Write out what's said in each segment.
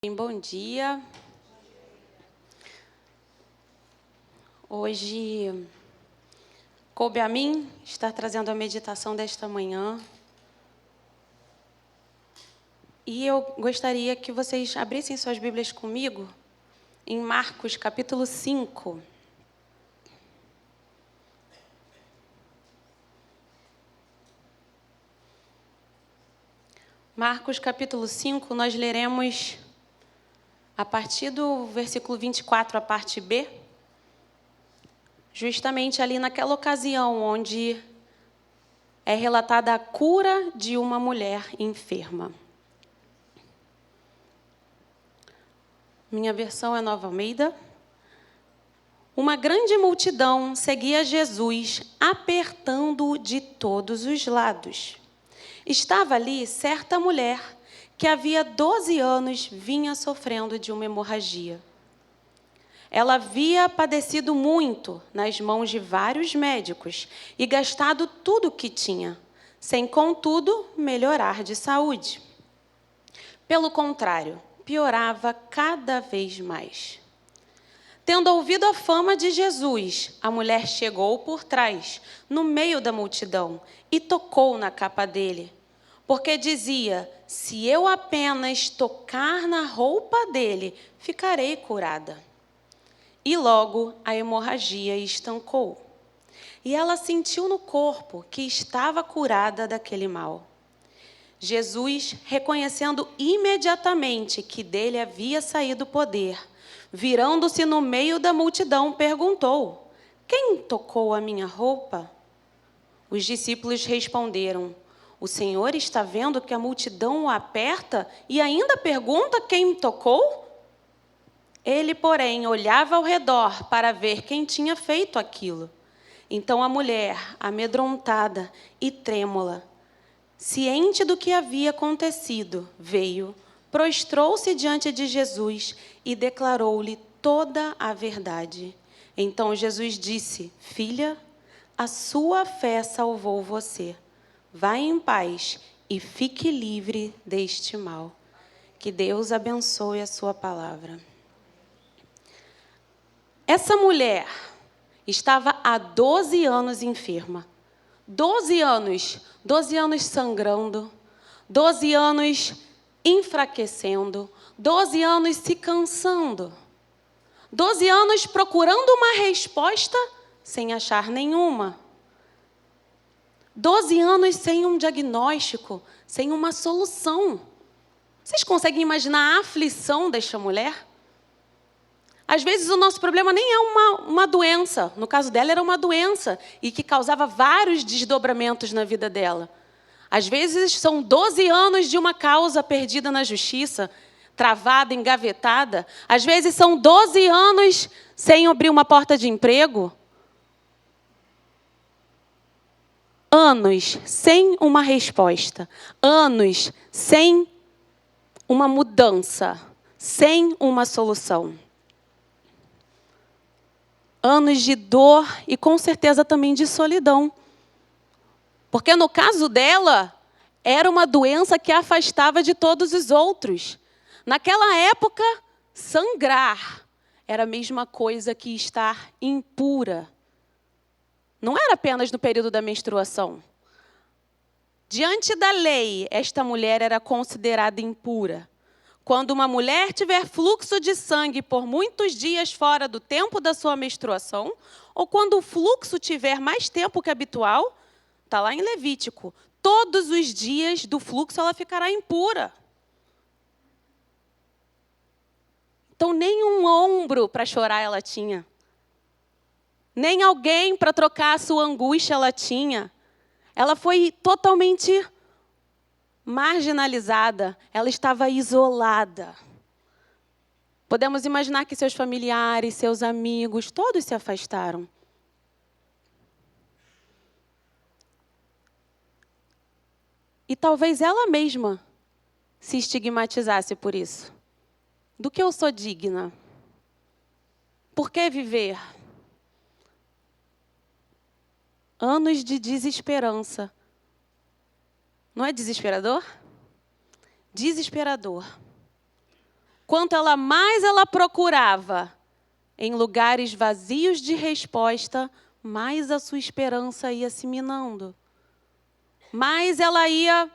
Bom dia. Hoje coube a mim estar trazendo a meditação desta manhã. E eu gostaria que vocês abrissem suas Bíblias comigo em Marcos, capítulo 5. Marcos, capítulo 5, nós leremos a partir do versículo 24, a parte B, justamente ali naquela ocasião onde é relatada a cura de uma mulher enferma. Minha versão é Nova Almeida. Uma grande multidão seguia Jesus, apertando-o de todos os lados. Estava ali certa mulher que havia 12 anos vinha sofrendo de uma hemorragia. Ela havia padecido muito nas mãos de vários médicos e gastado tudo o que tinha, sem, contudo, melhorar de saúde. Pelo contrário, piorava cada vez mais. Tendo ouvido a fama de Jesus, a mulher chegou por trás, no meio da multidão, e tocou na capa dele, porque dizia: se eu apenas tocar na roupa dele, ficarei curada. E logo a hemorragia estancou. E ela sentiu no corpo que estava curada daquele mal. Jesus, reconhecendo imediatamente que dele havia saído o poder, virando-se no meio da multidão, perguntou: quem tocou a minha roupa? Os discípulos responderam: o Senhor está vendo que a multidão o aperta e ainda pergunta quem me tocou? Ele, porém, olhava ao redor para ver quem tinha feito aquilo. Então a mulher, amedrontada e trêmula, ciente do que havia acontecido, veio, prostrou-se diante de Jesus e declarou-lhe toda a verdade. Então Jesus disse: filha, a sua fé salvou você. Vá em paz e fique livre deste mal. Que Deus abençoe a sua palavra. Essa mulher estava há 12 anos enferma. 12 anos sangrando, 12 anos enfraquecendo, 12 anos se cansando, 12 anos procurando uma resposta sem achar nenhuma, 12 anos sem um diagnóstico, sem uma solução. Vocês conseguem imaginar a aflição desta mulher? Às vezes o nosso problema nem é uma doença. No caso dela era uma doença e que causava vários desdobramentos na vida dela. Às vezes são 12 anos de uma causa perdida na justiça, travada, engavetada. Às vezes são 12 anos sem abrir uma porta de emprego. Anos sem uma resposta. Anos sem uma mudança. Sem uma solução. Anos de dor e, com certeza, também de solidão. Porque, no caso dela, era uma doença que a afastava de todos os outros. Naquela época, sangrar era a mesma coisa que estar impura. Não era apenas no período da menstruação. Diante da lei, esta mulher era considerada impura. Quando uma mulher tiver fluxo de sangue por muitos dias fora do tempo da sua menstruação, ou quando o fluxo tiver mais tempo que habitual, está lá em Levítico, todos os dias do fluxo ela ficará impura. Então, nem um ombro para chorar ela tinha. Nem alguém para trocar a sua angústia ela tinha. Ela foi totalmente marginalizada, ela estava isolada. Podemos imaginar que seus familiares, seus amigos, todos se afastaram. E talvez ela mesma se estigmatizasse por isso. Do que eu sou digna? Por que viver? Anos de desesperança. Não é desesperador? Desesperador. quanto mais ela procurava em lugares vazios de resposta, mais a sua esperança ia se minando. Mais ela ia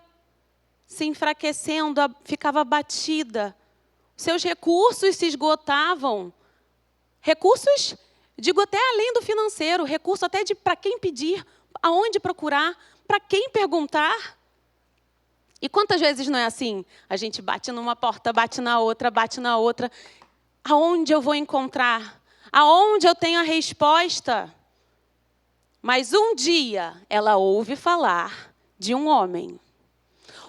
se enfraquecendo, ficava abatida. Seus recursos se esgotavam. Recursos, digo até além do financeiro, recurso até de para quem pedir, aonde procurar, para quem perguntar. E quantas vezes não é assim? A gente bate numa porta, bate na outra, bate na outra. Aonde eu vou encontrar? Aonde eu tenho a resposta? Mas um dia ela ouve falar de um homem.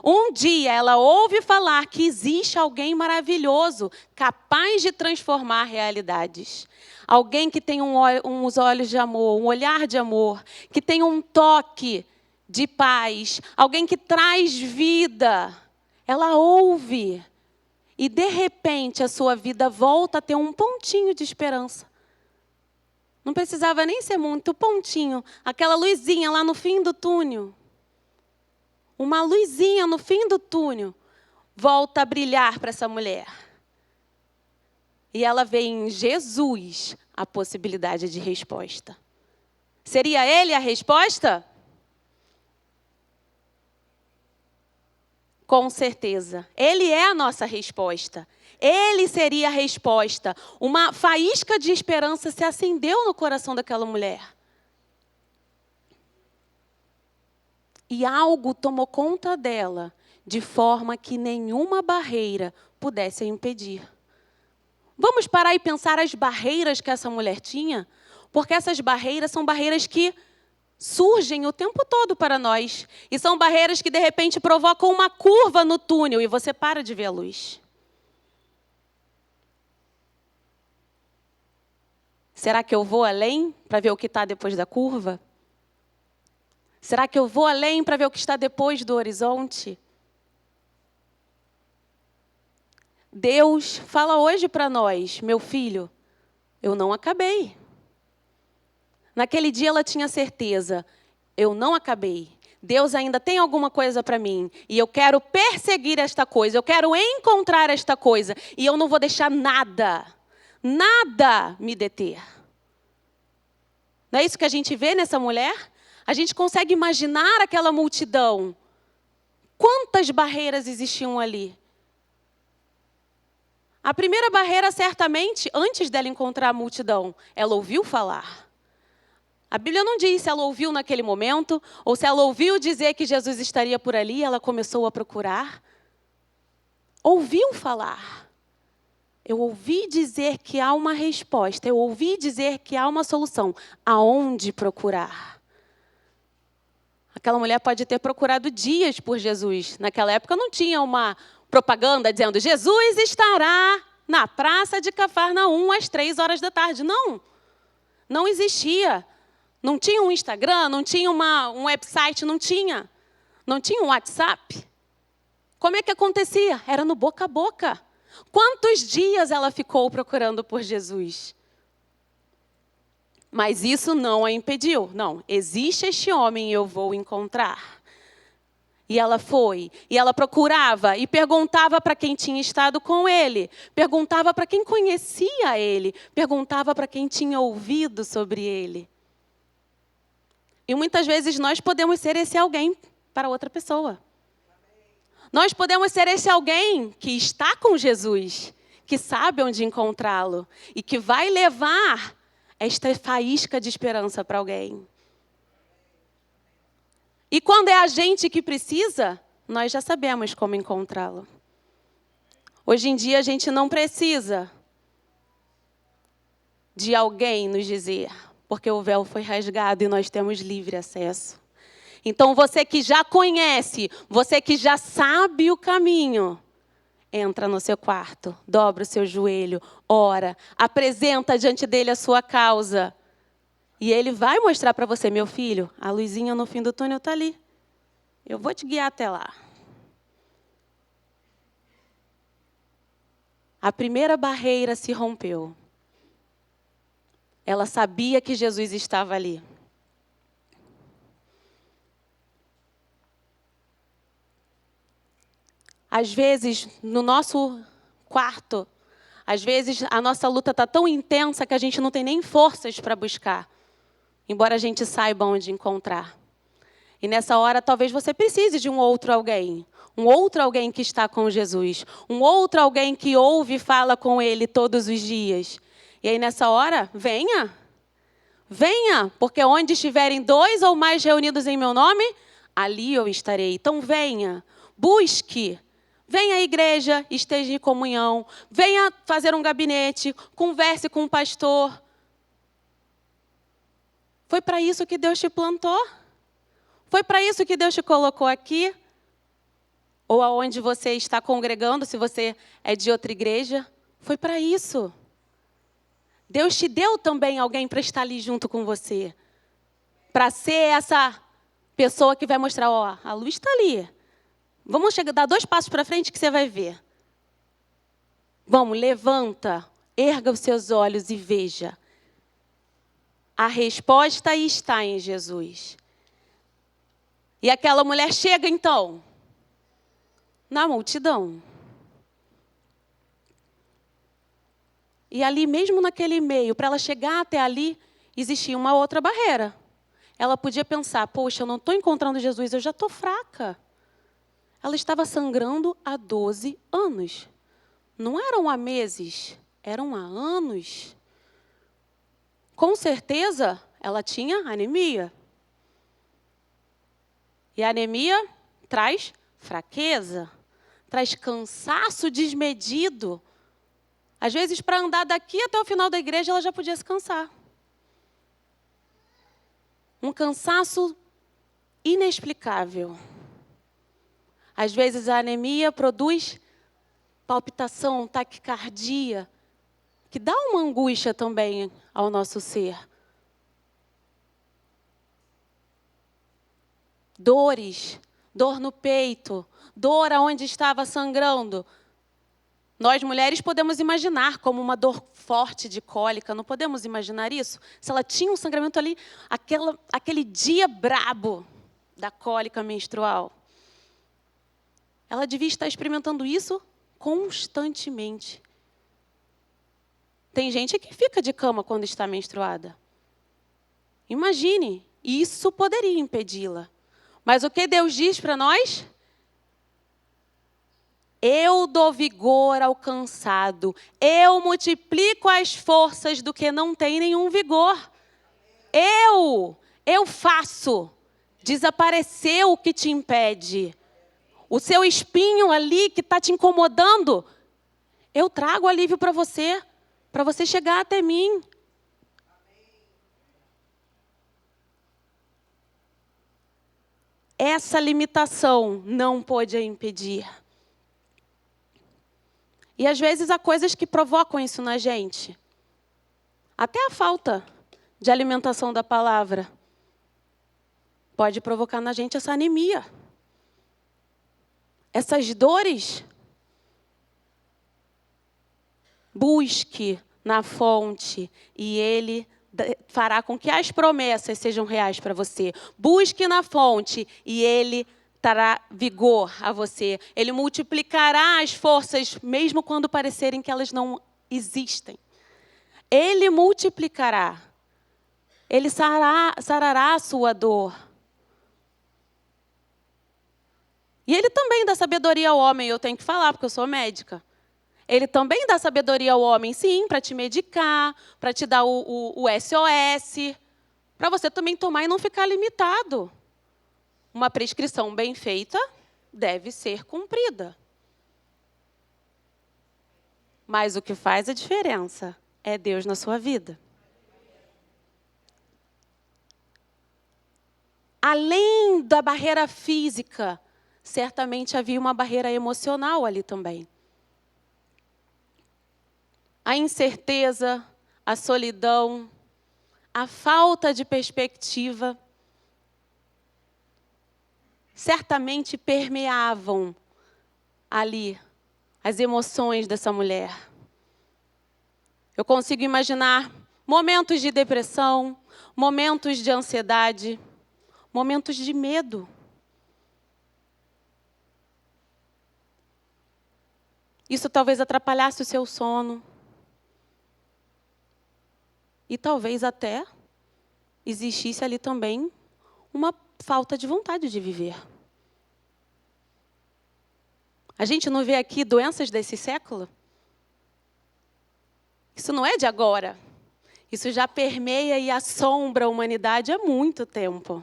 Um dia ela ouve falar que existe alguém maravilhoso, capaz de transformar realidades. Alguém que tem uns olhos de amor, um olhar de amor, que tem um toque de paz, alguém que traz vida. Ela ouve e, de repente, a sua vida volta a ter um pontinho de esperança. Não precisava nem ser muito, pontinho, aquela luzinha lá no fim do túnel. Uma luzinha no fim do túnel volta a brilhar para essa mulher. E ela vê em Jesus a possibilidade de resposta. Seria ele a resposta? Com certeza. Ele é a nossa resposta. Ele seria a resposta. Uma faísca de esperança se acendeu no coração daquela mulher. E algo tomou conta dela, de forma que nenhuma barreira pudesse a impedir. Vamos parar e pensar as barreiras que essa mulher tinha? Porque essas barreiras são barreiras que surgem o tempo todo para nós. E são barreiras que, de repente, provocam uma curva no túnel e você para de ver a luz. Será que eu vou além para ver o que está depois da curva? Será que eu vou além para ver o que está depois do horizonte? Deus fala hoje para nós, meu filho, eu não acabei. Naquele dia ela tinha certeza, eu não acabei. Deus ainda tem alguma coisa para mim. E eu quero perseguir esta coisa, eu quero encontrar esta coisa. E eu não vou deixar nada me deter. Não é isso que a gente vê nessa mulher? A gente consegue imaginar aquela multidão. Quantas barreiras existiam ali? A primeira barreira, certamente, antes dela encontrar a multidão, ela ouviu falar. A Bíblia não diz se ela ouviu naquele momento, ou se ela ouviu dizer que Jesus estaria por ali, ela começou a procurar. Ouviu falar. Eu ouvi dizer que há uma resposta, eu ouvi dizer que há uma solução. Aonde procurar? Aquela mulher pode ter procurado dias por Jesus. Naquela época não tinha uma propaganda dizendo Jesus estará na praça de Cafarnaum às 3 horas da tarde. Não, não existia. Não tinha um Instagram, não tinha um website, não tinha. Não tinha um WhatsApp. Como é que acontecia? Era no boca a boca. Quantos dias ela ficou procurando por Jesus? Mas isso não a impediu. Não, existe este homem e eu vou encontrar. E ela foi, e ela procurava, e perguntava para quem tinha estado com ele, perguntava para quem conhecia ele, perguntava para quem tinha ouvido sobre ele. E muitas vezes nós podemos ser esse alguém para outra pessoa. Nós podemos ser esse alguém que está com Jesus, que sabe onde encontrá-lo, e que vai levar esta faísca de esperança para alguém. E quando é a gente que precisa, nós já sabemos como encontrá-lo. Hoje em dia a gente não precisa de alguém nos dizer, porque o véu foi rasgado e nós temos livre acesso. Então você que já conhece, você que já sabe o caminho, entra no seu quarto, dobra o seu joelho, ora, apresenta diante dele a sua causa. E ele vai mostrar para você, meu filho, a luzinha no fim do túnel está ali. Eu vou te guiar até lá. A primeira barreira se rompeu. Ela sabia que Jesus estava ali. Às vezes, no nosso quarto, Às vezes, a nossa luta está tão intensa que a gente não tem nem forças para buscar, embora a gente saiba onde encontrar. E nessa hora, talvez você precise de um outro alguém que está com Jesus, um outro alguém que ouve e fala com Ele todos os dias. E aí, nessa hora, venha, porque onde estiverem 2 ou mais reunidos em meu nome, ali eu estarei. Então, venha, busque. Venha à igreja, esteja em comunhão. Venha fazer um gabinete, converse com um pastor. Foi para isso que Deus te plantou? Foi para isso que Deus te colocou aqui? Ou aonde você está congregando, se você é de outra igreja? Foi para isso. Deus te deu também alguém para estar ali junto com você. Para ser essa pessoa que vai mostrar, ó, a luz está ali. Vamos dar 2 passos para frente que você vai ver. Vamos, levanta, erga os seus olhos e veja. A resposta está em Jesus. E aquela mulher chega então, na multidão. E ali, mesmo naquele meio, para ela chegar até ali, existia uma outra barreira. Ela podia pensar, poxa, eu não estou encontrando Jesus, eu já estou fraca. Ela estava sangrando há 12 anos. Não eram há meses, eram há anos. Com certeza, ela tinha anemia. E a anemia traz fraqueza, traz cansaço desmedido. Às vezes, para andar daqui até o final da igreja, ela já podia se cansar. Um cansaço inexplicável. Às vezes, a anemia produz palpitação, taquicardia, que dá uma angústia também ao nosso ser. Dores, dor no peito, dor aonde estava sangrando. Nós, mulheres, podemos imaginar como uma dor forte de cólica, não podemos imaginar isso? Se ela tinha um sangramento ali, aquele dia brabo da cólica menstrual. Ela devia estar experimentando isso constantemente. Tem gente que fica de cama quando está menstruada. Imagine, isso poderia impedi-la. Mas o que Deus diz para nós? Eu dou vigor ao cansado. Eu multiplico as forças do que não tem nenhum vigor. Eu faço. Desapareceu o que te impede. O seu espinho ali que está te incomodando, eu trago alívio para você chegar até mim. Essa limitação não pôde a impedir. E às vezes há coisas que provocam isso na gente. Até a falta de alimentação da palavra pode provocar na gente essa anemia. Essas dores. Busque na fonte e Ele fará com que as promessas sejam reais para você. Busque na fonte e Ele dará vigor a você. Ele multiplicará as forças, mesmo quando parecerem que elas não existem. Ele multiplicará. Ele sarará a sua dor. E Ele também dá sabedoria ao homem, eu tenho que falar, porque eu sou médica. Ele também dá sabedoria ao homem, sim, para te medicar, para te dar o SOS, para você também tomar e não ficar limitado. Uma prescrição bem feita deve ser cumprida. Mas o que faz a diferença é Deus na sua vida. Além da barreira física, certamente havia uma barreira emocional ali também. A incerteza, a solidão, a falta de perspectiva, certamente permeavam ali as emoções dessa mulher. Eu consigo imaginar momentos de depressão, momentos de ansiedade, momentos de medo. Isso talvez atrapalhasse o seu sono. E talvez até existisse ali também uma falta de vontade de viver. A gente não vê aqui doenças desse século? Isso não é de agora. Isso já permeia e assombra a humanidade há muito tempo.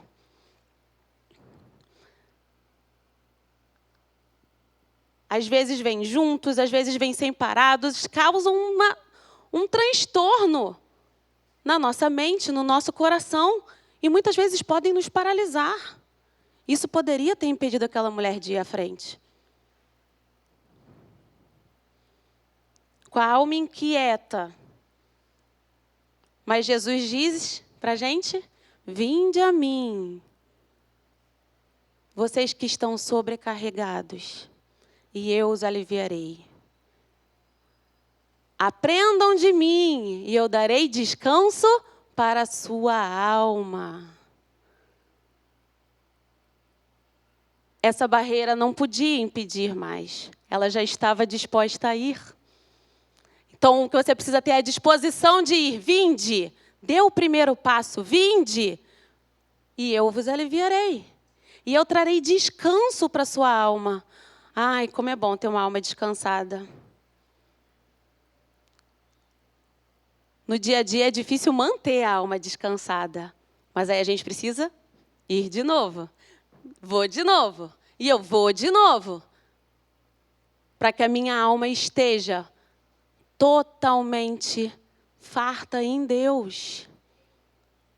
Às vezes vêm juntos, às vezes vêm separados, causam um transtorno na nossa mente, no nosso coração, e muitas vezes podem nos paralisar. Isso poderia ter impedido aquela mulher de ir à frente. Com a alma inquieta. Mas Jesus diz para a gente: vinde a mim, vocês que estão sobrecarregados, e eu os aliviarei. Aprendam de mim, e eu darei descanso para a sua alma. Essa barreira não podia impedir mais. Ela já estava disposta a ir. Então, o que você precisa ter é a disposição de ir. Vinde, dê o primeiro passo, vinde, e eu vos aliviarei. E eu trarei descanso para a sua alma. Ai, como é bom ter uma alma descansada. No dia a dia é difícil manter a alma descansada. Mas aí a gente precisa ir de novo. Vou de novo. E eu vou de novo. Para que a minha alma esteja totalmente farta em Deus.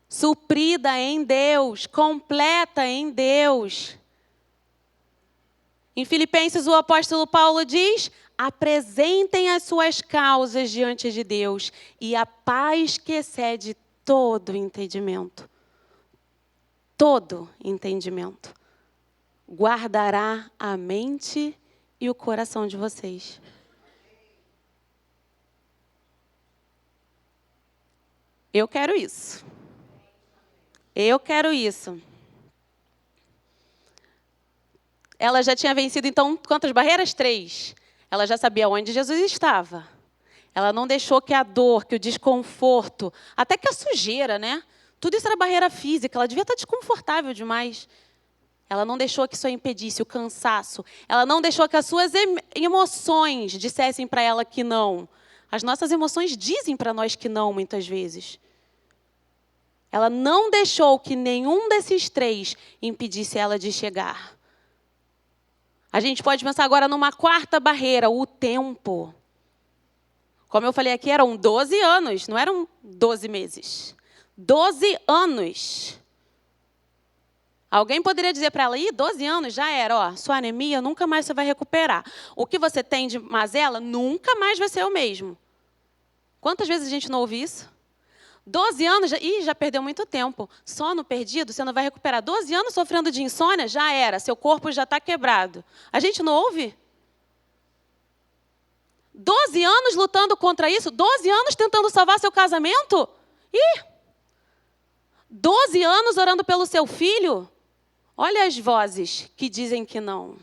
Suprida em Deus. Completa em Deus. Em Filipenses, o apóstolo Paulo diz: apresentem as suas causas diante de Deus, e a paz que excede todo entendimento, guardará a mente e o coração de vocês. Eu quero isso. Eu quero isso. Ela já tinha vencido, então, quantas barreiras? 3. Ela já sabia onde Jesus estava. Ela não deixou que a dor, que o desconforto, até que a sujeira, né? Tudo isso era barreira física. Ela devia estar desconfortável demais. Ela não deixou que isso a impedisse, o cansaço. Ela não deixou que as suas emoções dissessem para ela que não. As nossas emoções dizem para nós que não, muitas vezes. Ela não deixou que nenhum desses 3 impedisse ela de chegar. A gente pode pensar agora numa 4ª barreira, o tempo. Como eu falei aqui, eram 12 anos, não eram 12 meses. 12 anos. Alguém poderia dizer para ela: 12 anos já era, ó, sua anemia nunca mais você vai recuperar. O que você tem de mazela nunca mais vai ser o mesmo. Quantas vezes a gente não ouve isso? 12 anos, já perdeu muito tempo. Sono perdido, você não vai recuperar. 12 anos sofrendo de insônia, já era. Seu corpo já está quebrado. A gente não ouve? 12 anos lutando contra isso? 12 anos tentando salvar seu casamento? 12 anos orando pelo seu filho? Olha as vozes que dizem que não.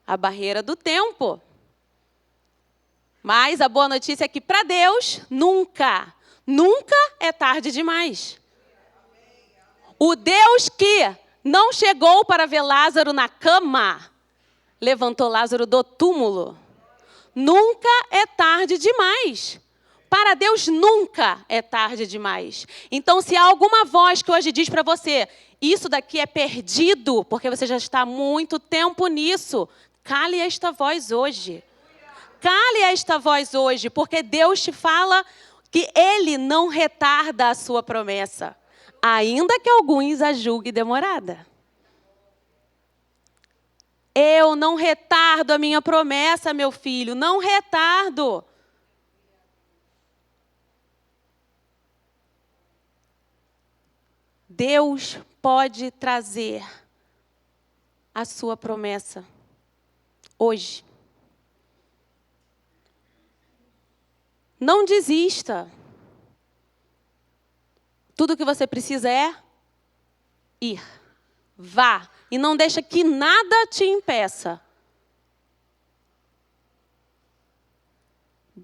A barreira do tempo. Mas a boa notícia é que para Deus, nunca é tarde demais. O Deus que não chegou para ver Lázaro na cama, levantou Lázaro do túmulo. Nunca é tarde demais. Para Deus nunca é tarde demais. Então, se há alguma voz que hoje diz para você: isso daqui é perdido, porque você já está há muito tempo nisso, cale esta voz hoje. Cale esta voz hoje, porque Deus te fala que Ele não retarda a sua promessa, ainda que alguns a julguem demorada. Eu não retardo a minha promessa, meu filho, não retardo. Deus pode trazer a sua promessa hoje. Não desista. Tudo o que você precisa é ir. Vá. E não deixa que nada te impeça.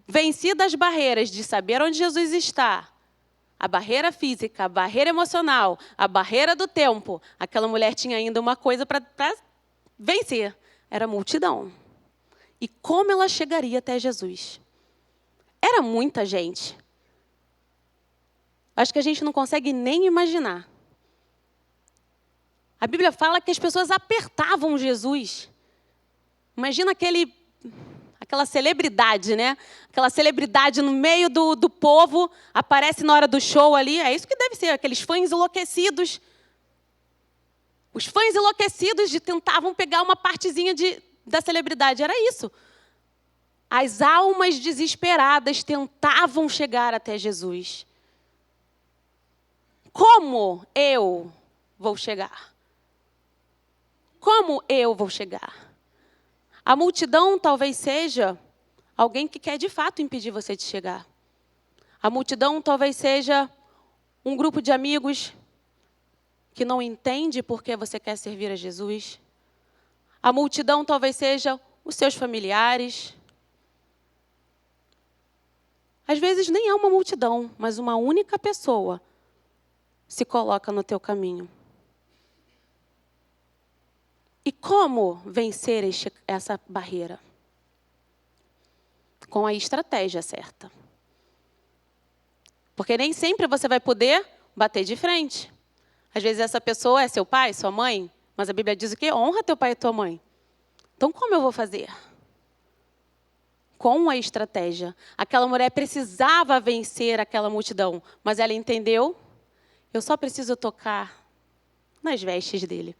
Vencidas as barreiras de saber onde Jesus está, a barreira física, a barreira emocional, a barreira do tempo, aquela mulher tinha ainda uma coisa para vencer. Era a multidão. E como ela chegaria até Jesus? Era muita gente. Acho que a gente não consegue nem imaginar. A Bíblia fala que as pessoas apertavam Jesus. Imagina aquela celebridade, né? Aquela celebridade no meio do povo, aparece na hora do show ali. É isso que deve ser, aqueles fãs enlouquecidos. Os fãs enlouquecidos tentavam pegar uma partezinha da celebridade. Era isso. As almas desesperadas tentavam chegar até Jesus. Como eu vou chegar? Como eu vou chegar? A multidão talvez seja alguém que quer de fato impedir você de chegar. A multidão talvez seja um grupo de amigos que não entende por que você quer servir a Jesus. A multidão talvez seja os seus familiares. Às vezes nem é uma multidão, mas uma única pessoa se coloca no teu caminho. E como vencer essa barreira? Com a estratégia certa. Porque nem sempre você vai poder bater de frente. Às vezes essa pessoa é seu pai, sua mãe, mas a Bíblia diz o quê? Honra teu pai e tua mãe. Então como eu vou fazer? Com a estratégia. Aquela mulher precisava vencer aquela multidão, mas ela entendeu, eu só preciso tocar nas vestes dele.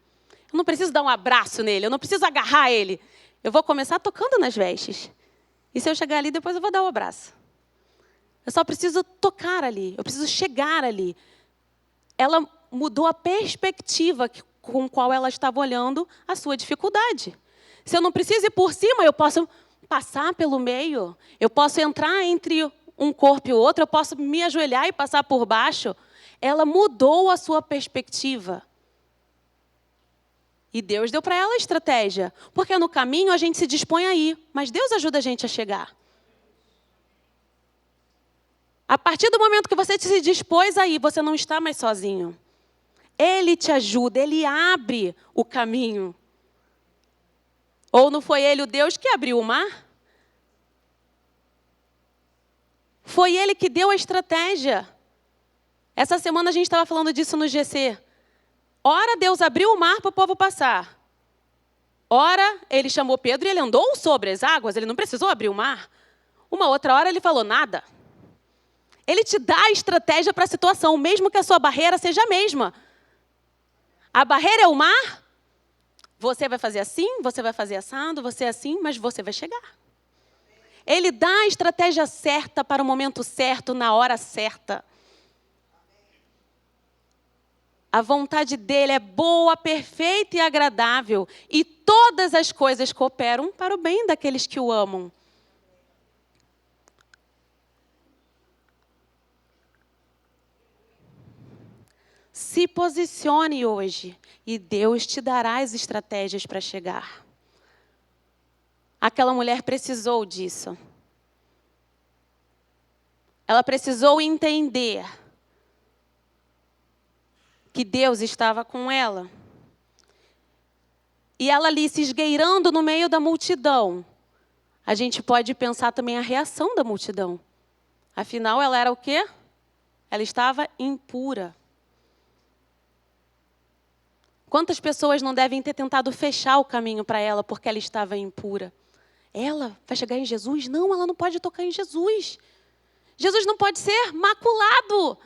Eu não preciso dar um abraço nele, eu não preciso agarrar ele. Eu vou começar tocando nas vestes. E se eu chegar ali, depois eu vou dar um abraço. Eu só preciso tocar ali, eu preciso chegar ali. Ela mudou a perspectiva com qual ela estava olhando a sua dificuldade. Se eu não preciso ir por cima, eu posso passar pelo meio. Eu posso entrar entre um corpo e o outro, eu posso me ajoelhar e passar por baixo. Ela mudou a sua perspectiva. E Deus deu para ela a estratégia. Porque no caminho a gente se dispõe a ir, mas Deus ajuda a gente a chegar. A partir do momento que você se dispôs a ir, você não está mais sozinho. Ele te ajuda, Ele abre o caminho. Ou não foi Ele o Deus que abriu o mar? Foi Ele que deu a estratégia. Essa semana a gente estava falando disso no GC. Ora, Deus abriu o mar para o povo passar. Ora, Ele chamou Pedro e Ele andou sobre as águas. Ele não precisou abrir o mar. Uma outra hora Ele falou nada. Ele te dá a estratégia para a situação, mesmo que a sua barreira seja a mesma. A barreira é o mar. Você vai fazer assim, você vai fazer assado, você é assim, mas você vai chegar. Ele dá a estratégia certa para o momento certo, na hora certa. A vontade dele é boa, perfeita e agradável. E todas as coisas cooperam para o bem daqueles que o amam. Se posicione hoje e Deus te dará as estratégias para chegar. Aquela mulher precisou disso. Ela precisou entender que Deus estava com ela. E ela ali se esgueirando no meio da multidão. A gente pode pensar também a reação da multidão. Afinal, ela era o quê? Ela estava impura. Quantas pessoas não devem ter tentado fechar o caminho para ela porque ela estava impura? Ela vai chegar em Jesus? Não, ela não pode tocar em Jesus. Jesus não pode ser maculado.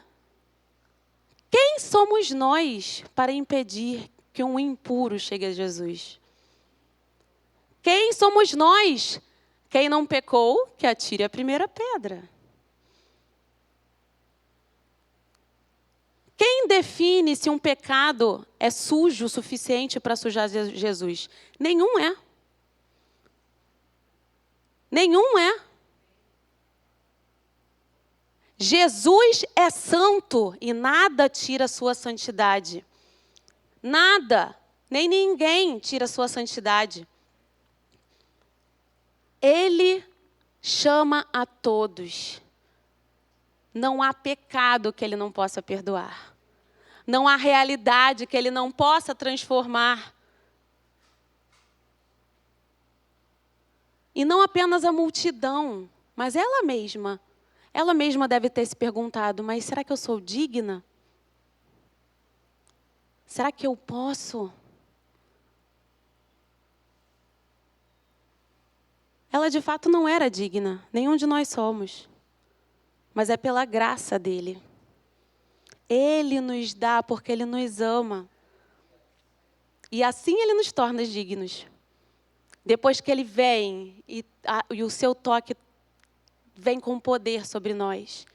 Quem somos nós para impedir que um impuro chegue a Jesus? Quem somos nós? Quem não pecou, que atire a primeira pedra. Quem define se um pecado é sujo o suficiente para sujar Jesus? Nenhum é. Nenhum é. Jesus é santo e nada tira a sua santidade. Nada, nem ninguém tira a sua santidade. Ele chama a todos. Não há pecado que Ele não possa perdoar. Não há realidade que Ele não possa transformar. E não apenas a multidão, mas ela mesma. Ela mesma deve ter se perguntado, mas será que eu sou digna? Será que eu posso? Ela de fato não era digna, nenhum de nós somos. Mas é pela graça dele. Ele nos dá porque Ele nos ama. E assim Ele nos torna dignos. Depois que Ele vem e o seu toque vem com poder sobre nós.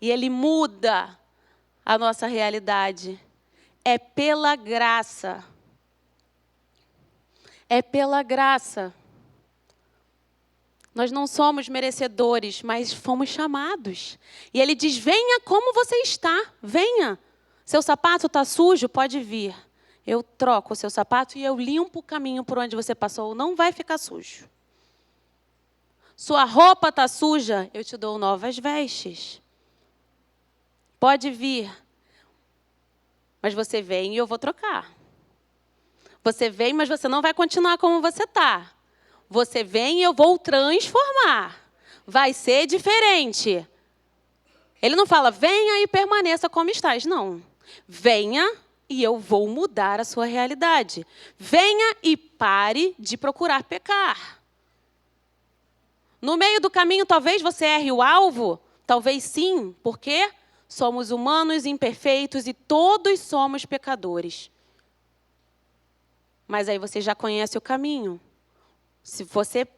E Ele muda a nossa realidade. É pela graça. É pela graça. Nós não somos merecedores, mas fomos chamados. E Ele diz, venha como você está, venha. Seu sapato está sujo, pode vir. Eu troco o seu sapato e eu limpo o caminho por onde você passou, não vai ficar sujo. Sua roupa está suja, eu te dou novas vestes. Pode vir. Mas você vem e eu vou trocar. Você vem, mas você não vai continuar como você está. Você vem e eu vou transformar. Vai ser diferente. Ele não fala, venha e permaneça como estás. Não. Venha e eu vou mudar a sua realidade. Venha e pare de procurar pecar. No meio do caminho, talvez você erre o alvo. Talvez sim, porque somos humanos, imperfeitos e todos somos pecadores. Mas aí você já conhece o caminho. Se você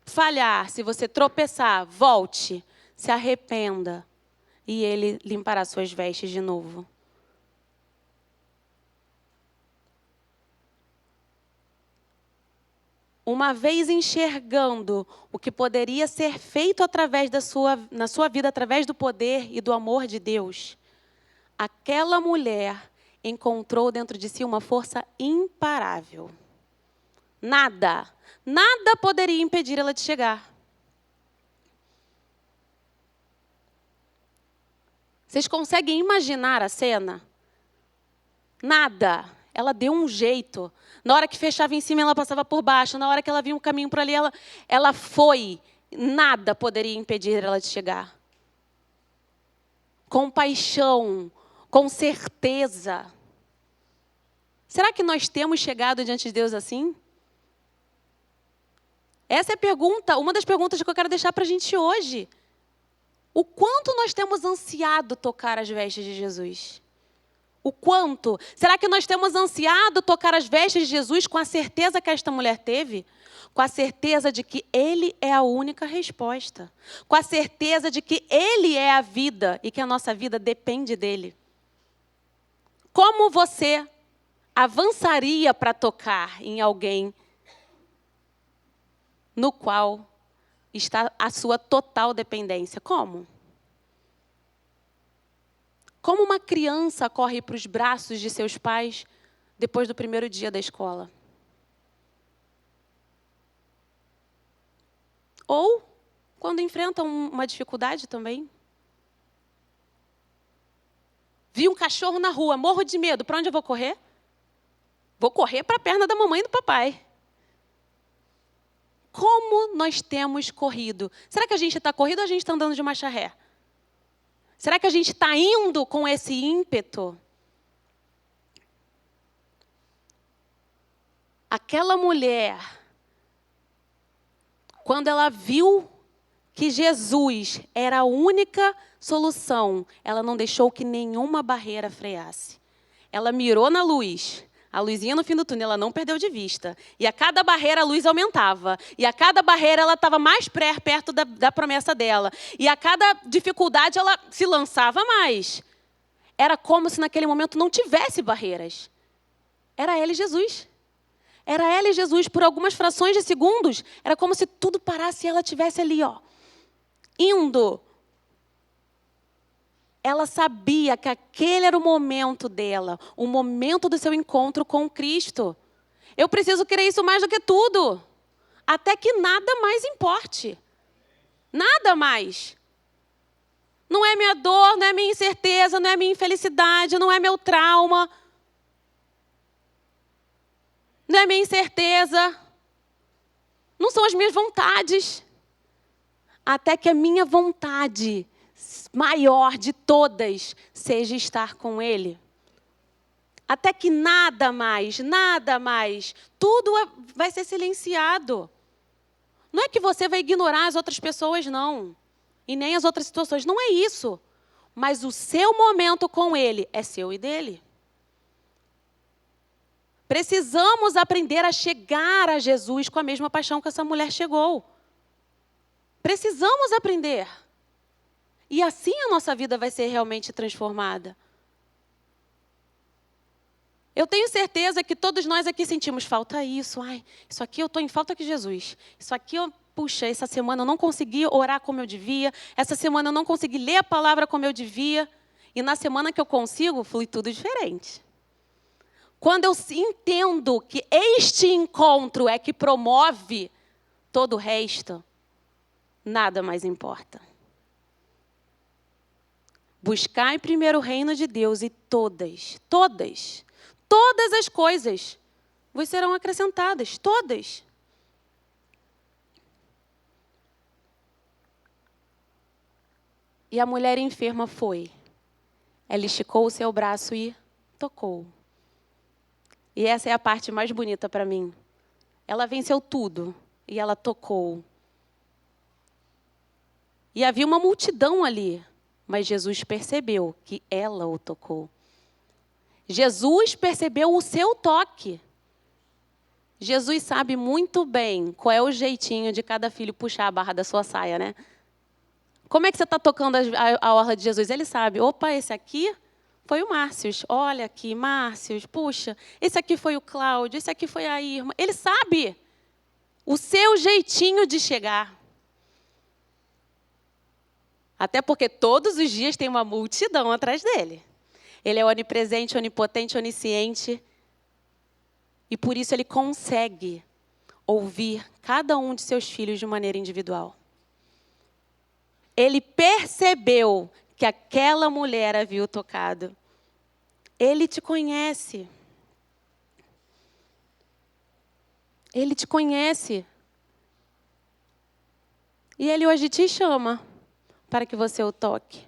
falhar, se você tropeçar, volte, se arrependa e Ele limpará suas vestes de novo. Uma vez enxergando o que poderia ser feito na sua vida, através do poder e do amor de Deus, aquela mulher encontrou dentro de si uma força imparável. Nada poderia impedir ela de chegar. Vocês conseguem imaginar a cena? Nada. Ela deu um jeito. Na hora que fechava em cima, ela passava por baixo. Na hora que ela via um caminho por ali, ela foi. Nada poderia impedir ela de chegar. Com paixão, com certeza. Será que nós temos chegado diante de Deus assim? Essa é a pergunta, uma das perguntas que eu quero deixar para a gente hoje. O quanto nós temos ansiado tocar as vestes de Jesus? O quanto? Será que nós temos ansiado tocar as vestes de Jesus com a certeza que esta mulher teve? Com a certeza de que Ele é a única resposta. Com a certeza de que Ele é a vida e que a nossa vida depende dEle. Como você avançaria para tocar em alguém no qual está a sua total dependência? Como? Como uma criança corre para os braços de seus pais depois do primeiro dia da escola? Ou quando enfrenta uma dificuldade também? Vi um cachorro na rua, morro de medo. Para onde eu vou correr? Vou correr para a perna da mamãe e do papai. Como nós temos corrido? Será que a gente está correndo ou a gente está andando de marcha ré? Será que a gente está indo com esse ímpeto? Aquela mulher, quando ela viu que Jesus era a única solução, ela não deixou que nenhuma barreira freasse. Ela mirou na luz. A luzinha no fim do túnel, ela não perdeu de vista. E a cada barreira a luz aumentava. E a cada barreira ela estava mais perto da promessa dela. E a cada dificuldade ela se lançava mais. Era como se naquele momento não tivesse barreiras. Era ela e Jesus. Era ela e Jesus. Por algumas frações de segundos, era como se tudo parasse e ela estivesse ali, indo. Ela sabia que aquele era o momento dela, o momento do seu encontro com Cristo. Eu preciso querer isso mais do que tudo, até que nada mais importe. Nada mais. Não é minha dor, não é minha incerteza, não é minha infelicidade, não é meu trauma. Não é minha incerteza. Não são as minhas vontades. Até que a minha vontade maior de todas seja estar com Ele. Até que nada mais, tudo vai ser silenciado. Não é que você vai ignorar as outras pessoas, não. E nem as outras situações. Não é isso. Mas o seu momento com Ele é seu e dele. Precisamos aprender a chegar a Jesus com a mesma paixão que essa mulher chegou. Precisamos aprender. E assim a nossa vida vai ser realmente transformada. Eu tenho certeza que todos nós aqui sentimos falta isso. Ai, isso aqui eu estou em falta de Jesus. Isso aqui, puxa, essa semana eu não consegui orar como eu devia. Essa semana eu não consegui ler a palavra como eu devia. E na semana que eu consigo, flui tudo diferente. Quando eu entendo que este encontro é que promove todo o resto, nada mais importa. Buscar em primeiro o reino de Deus e todas as coisas vos serão acrescentadas, todas. E a mulher enferma foi. Ela esticou o seu braço e tocou. E essa é a parte mais bonita para mim. Ela venceu tudo e ela tocou. E havia uma multidão ali, mas Jesus percebeu que ela o tocou. Jesus percebeu o seu toque. Jesus sabe muito bem qual é o jeitinho de cada filho puxar a barra da sua saia, né? Como é que você está tocando a orla de Jesus? Ele sabe. Opa, esse aqui foi o Márcios. Olha aqui, Márcios. Puxa, esse aqui foi o Cláudio. Esse aqui foi a Irma. Ele sabe o seu jeitinho de chegar. Até porque todos os dias tem uma multidão atrás dele. Ele é onipresente, onipotente, onisciente. E por isso ele consegue ouvir cada um de seus filhos de maneira individual. Ele percebeu que aquela mulher havia o tocado. Ele te conhece. Ele te conhece. E Ele hoje te chama para que você o toque.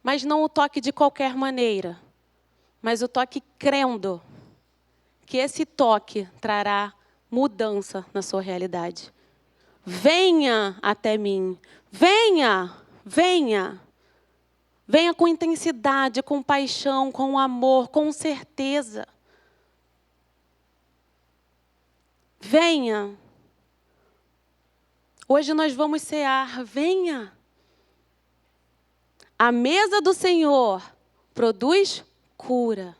Mas não o toque de qualquer maneira, mas o toque crendo que esse toque trará mudança na sua realidade. Venha até mim. Venha, venha. Venha com intensidade, com paixão, com amor, com certeza. Venha. Hoje nós vamos cear. Venha. A mesa do Senhor produz cura.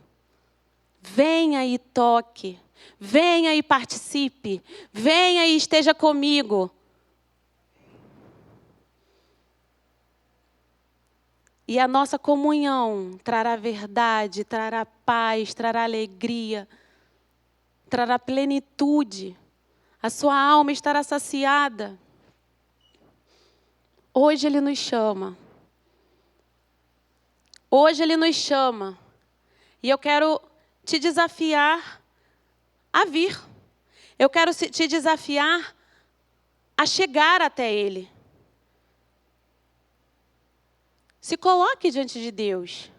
Venha e toque. Venha e participe. Venha e esteja comigo. E a nossa comunhão trará verdade, trará paz, trará alegria, trará plenitude. A sua alma estará saciada. Hoje Ele nos chama. Hoje Ele nos chama. E eu quero te desafiar a vir. Eu quero te desafiar a chegar até Ele. Se coloque diante de Deus.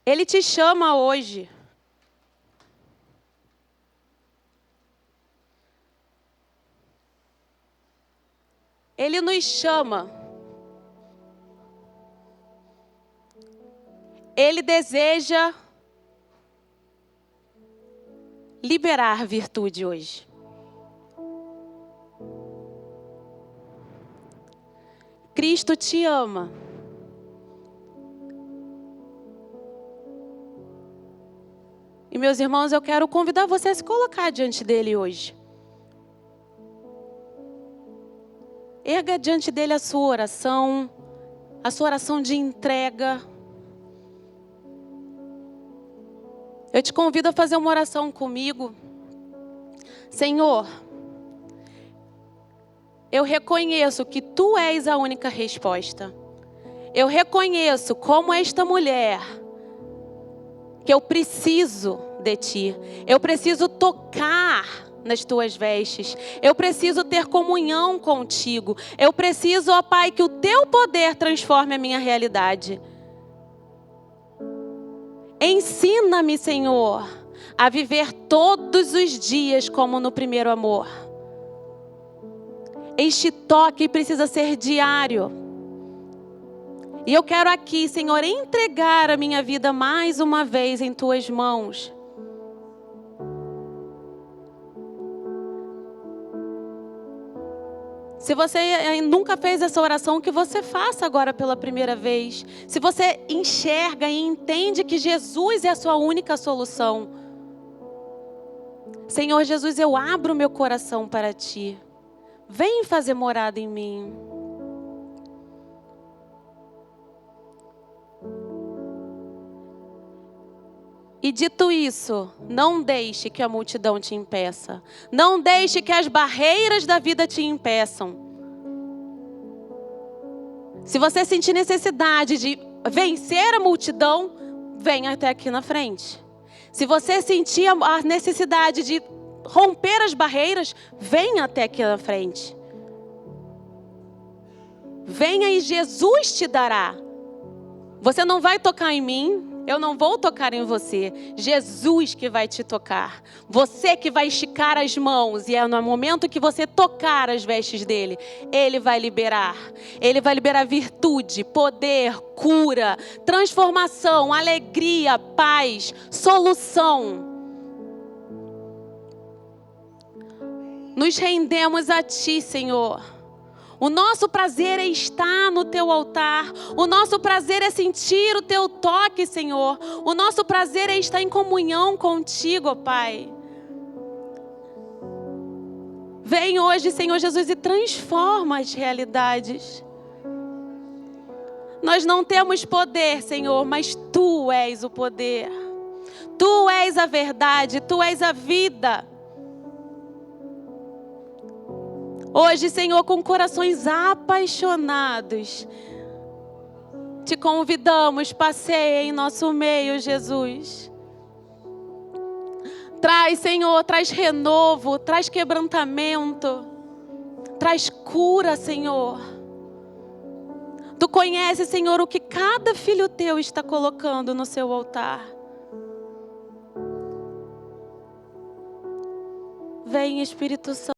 Ele te chama hoje. Ele nos chama. Ele deseja liberar virtude hoje. Cristo te ama. E, meus irmãos, eu quero convidar você a se colocar diante dele hoje. Erga diante dele a sua oração de entrega. Eu te convido a fazer uma oração comigo. Senhor, Eu reconheço que Tu és a única resposta. Eu reconheço, como esta mulher, que eu preciso de Ti. Eu preciso tocar nas Tuas vestes. Eu preciso ter comunhão contigo. Eu preciso, ó Pai, que o Teu poder transforme a minha realidade. Ensina-me, Senhor, a viver todos os dias como no primeiro amor. Este toque precisa ser diário. E eu quero aqui, Senhor, entregar a minha vida mais uma vez em Tuas mãos. Se você nunca fez essa oração, que você faça agora pela primeira vez. Se você enxerga e entende que Jesus é a sua única solução. Senhor Jesus, eu abro meu coração para Ti. Vem fazer morada em mim. E dito isso, não deixe que a multidão te impeça. Não deixe que as barreiras da vida te impeçam. Se você sentir necessidade de vencer a multidão, venha até aqui na frente. Se você sentir a necessidade de romper as barreiras, venha até aqui na frente. Venha e Jesus te dará. Você não vai tocar em mim. Eu não vou tocar em você. Jesus que vai te tocar. Você que vai esticar as mãos. E é no momento que você tocar as vestes dele, ele vai liberar. Ele vai liberar virtude, poder, cura, transformação, alegria, paz, solução. Nos rendemos a Ti, Senhor. O nosso prazer é estar no Teu altar. O nosso prazer é sentir o Teu toque, Senhor. O nosso prazer é estar em comunhão contigo, ó Pai. Vem hoje, Senhor Jesus, e transforma as realidades. Nós não temos poder, Senhor, mas Tu és o poder. Tu és a verdade, Tu és a vida. Hoje, Senhor, com corações apaixonados, Te convidamos, passeia em nosso meio, Jesus. Traz, Senhor, traz renovo, traz quebrantamento, traz cura, Senhor. Tu conheces, Senhor, o que cada filho Teu está colocando no seu altar. Vem, Espírito Santo.